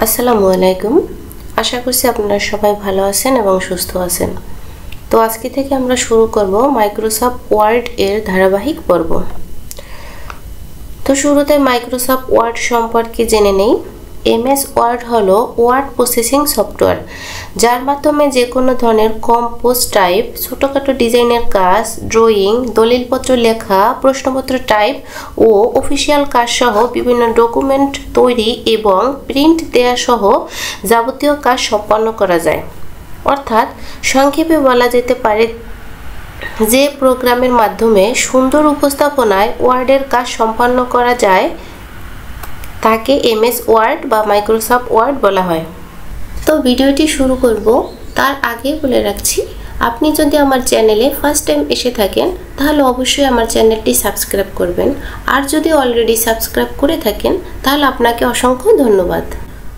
আসসালামু আলাইকুম। আশা করছি আপনারা সবাই ভালো আছেন এবং সুস্থ আছেন। তো আজকে থেকে আমরা শুরু করব মাইক্রোসফট ওয়ার্ড এর ধারাবাহিক পর্ব। তো শুরুতে মাইক্রোসফট ওয়ার্ড সম্পর্কে জেনে নেই। এমএস ওয়ার্ড হলো ওয়ার্ড প্রসেসিং সফটওয়্যার, যার মাধ্যমে যে কোনো ধরনের কম্পোজ টাইপ, ছোটোখাটো ডিজাইনের কাজ, ড্রয়িং, দলিলপত্র লেখা, প্রশ্নপত্র টাইপ ও অফিসিয়াল কাজ সহ বিভিন্ন ডকুমেন্ট তৈরি এবং প্রিন্ট দেয়া সহ যাবতীয় কাজ সম্পন্ন করা যায়। অর্থাৎ সংক্ষেপে বলা যেতে পারে যে প্রোগ্রামের মাধ্যমে সুন্দর উপস্থাপনায় ওয়ার্ডের কাজ সম্পন্ন করা যায় তাকে এমএস ওয়ার্ড বা মাইক্রোসফট ওয়ার্ড বলা হয়। তো ভিডিওটি শুরু করব তার আগে বলে রাখছি, আপনি যদি আমার চ্যানেলে ফার্স্ট টাইম এসে থাকেন তাহলে অবশ্যই আমার চ্যানেলটি সাবস্ক্রাইব করবেন, আর যদি অলরেডি সাবস্ক্রাইব করে থাকেন তাহলে আপনাকে অসংখ্য ধন্যবাদ।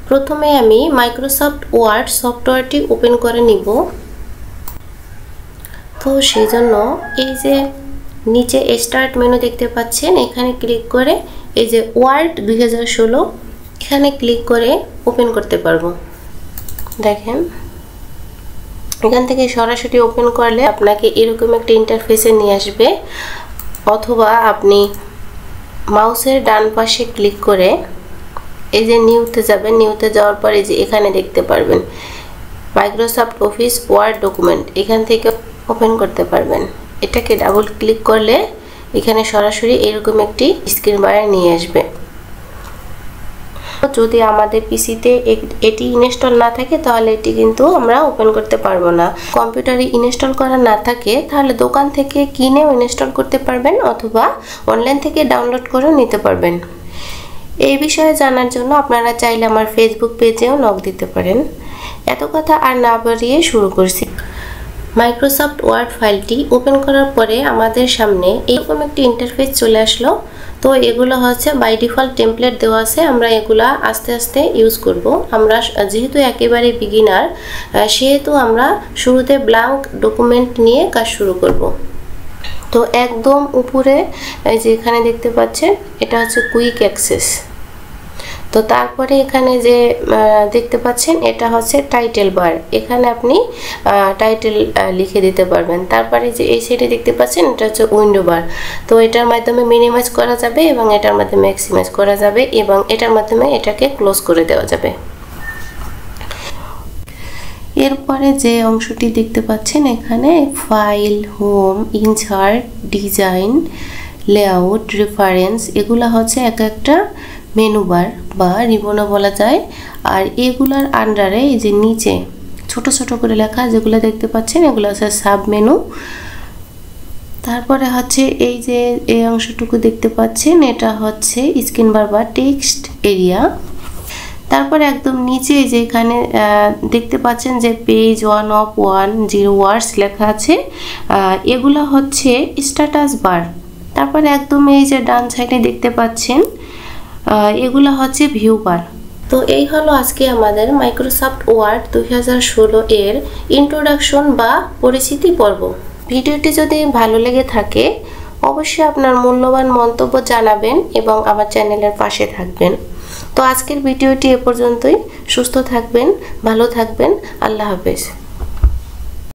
প্রথমে আমি মাইক্রোসফট ওয়ার্ড সফটওয়্যারটি ওপেন করে নিব। তো সেই জন্য এই যে নিচে স্টার্ট মেনু দেখতে পাচ্ছেন, এখানে ক্লিক করে এই যে ওয়ার্ড 2016 এখানে ক্লিক করে ওপেন করতে পারবো। দেখেন এখান থেকে সরাসরি ওপেন করলে আপনাকে এরকম একটা ইন্টারফেসে নিয়ে আসবে, অথবা আপনি মাউসের ডান পাশে ক্লিক করে এই যে নিউতে যাবেন। নিউতে যাওয়ার পরে যে এখানে দেখতে পারবেন মাইক্রোসফট অফিস ওয়ার্ড ডকুমেন্ট, এখান থেকে ওপেন করতে পারবেন। এটাকে ডাবল ক্লিক করলে এখানে সরাসরি এরকম একটি স্ক্রিন বার নিয়ে আসবে। যদি আমাদের পিসিতে এটি ইনস্টল না থাকে তাহলে এটি কিন্তু আমরা ওপেন করতে পারবো না। কম্পিউটারে ইনস্টল করা না থাকে তাহলে দোকান থেকে কিনেও ইনস্টল করতে পারবেন, অথবা অনলাইন থেকে ডাউনলোড করেও নিতে পারবেন। এই বিষয়ে জানার জন্য আপনারা চাইলে আমার ফেসবুক পেজেও নক দিতে পারেন। এত কথা আর না বাড়িয়ে শুরু করছি। মাইক্রোসফট ওয়ার্ড ফাইলটি ওপেন করার পরে আমাদের সামনে এরকম একটি ইন্টারফেস চলে আসলো। তো এগুলো হচ্ছে বাই ডিফল্ট টেমপ্লেট দেওয়া আছে, আমরা এগুলা আস্তে আস্তে ইউজ করব। আমরা যেহেতু একেবারে বিগিনার, সেহেতু আমরা শুরুতে ব্ল্যাঙ্ক ডকুমেন্ট নিয়ে কাজ শুরু করব। তো একদম উপরে এই যে এখানে দেখতে পাচ্ছেন, এটা হচ্ছে কুইক অ্যাক্সেস। তো তারপরে এখানে যে দেখতে পাচ্ছেন এটা হচ্ছে টাইটেল বার, এখানে আপনি টাইটেল লিখে দিতে পারবেন। তারপরে যে এই সাইডে দেখতে পাচ্ছেন এটা হচ্ছে উইন্ডো বার। তো এটার মাধ্যমে মিনিমাইজ করা যাবে এবং এটার মাধ্যমে ম্যাক্সিমাইজ করা যাবে এবং এটার মাধ্যমে এটাকে ক্লোজ করে দেওয়া যাবে। এরপরে যে অংশটি দেখতে পাচ্ছেন এখানে file, home, insert, design, layout, reference, এগুলা হচ্ছে এক একটা মেনু বার বা রিবনও বলা যায়। আর এগুলার আন্ডারে এই যে নিচে ছোট ছোট করে লেখা যেগুলো দেখতে পাচ্ছেন এগুলো হচ্ছে সাব মেনু। তারপরে হচ্ছে এই যে এই অংশটুকু দেখতে পাচ্ছেন এটা হচ্ছে স্ক্রিন বার বা টেক্সট এরিয়া। তারপরে একদম নিচে যে এখানে দেখতে পাচ্ছেন যে পেজ 1 of 10 ওয়ার্ডস লেখা আছে, এগুলো হচ্ছে স্ট্যাটাস বার। তারপরে একদম এই যে ডান সাইডে দেখতে পাচ্ছেন এগুলো হচ্ছে ভিউ বার। তো এই হলো আজকে আমাদের মাইক্রোসফট ওয়ার্ড 2016 এর ইন্ট্রোডাকশন বা পরিচিতি পর্ব। ভিডিওটি যদি ভালো লেগে থাকে অবশ্যই আপনার মূল্যবান মন্তব্য জানাবেন এবং আমার চ্যানেলের পাশে থাকবেন। তো আজকের ভিডিওটি এ পর্যন্তই। সুস্থ থাকবেন, ভালো থাকবেন, আল্লাহ হাফেজ।